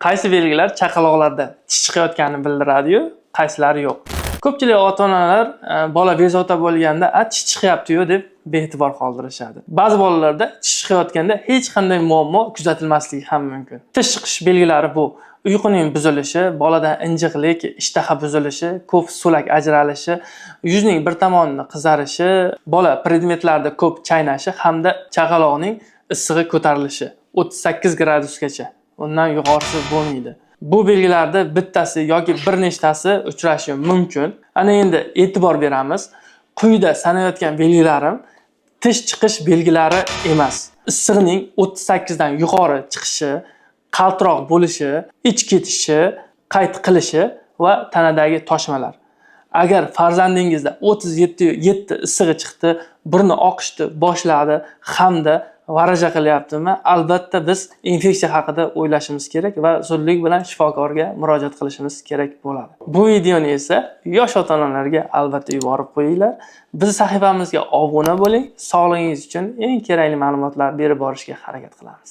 Qaysi belgilar chaqaloqlarda tish chiqayotganini bildiradi-yu, qaysilari yo'q. Ko'pchilik ota-onalar bola bezovta bo'lganda, tish chiqyapti-yu deb bee'tibor qoldirishadi. Ba'zi bolalarda tish chiqayotganda hech qanday muammo kuzatilmasligi ham mumkin. Tish chiqish belgilari bu uyquning buzilishi, bolada injiqlik, ishtaha buzilishi, ko'p so'lak ajralishi, yuzning bir tomonini qizarishi, bola predmetlarda ko'p chaynashi hamda chaqaloqning issig'i ko'tarilishi 38 gradusgacha. Undan yuqorisi bo'lmaydi. Bu belgilarda bittasi yoki bir nechtasi uchrashi mumkin. Ana endi e'tibor beramiz. Quyida sanayotgan belgilarim tish chiqish belgilari emas. Issig'ning 38 dan yuqori chiqishi, qaltiroq bo'lishi, ich ketishi, qayt qilishi va tanadagi toshmalar. Agar farzandingizda 37 issig'i chiqdi, burni oqishni boshladi hamda varaja qilyaptimi, albatta biz infeksiya haqida o'ylashimiz kerak va zudlik bilan shifokorga murojaat qilishimiz kerak bo'ladi. Bu videoni esa yosh ota-onalarga albatta yuborib qo'yinglar. Biz sahifamizga obuna bo'ling, sog'lig'ingiz uchun eng kerakli ma'lumotlar berib borishga harakat qilamiz.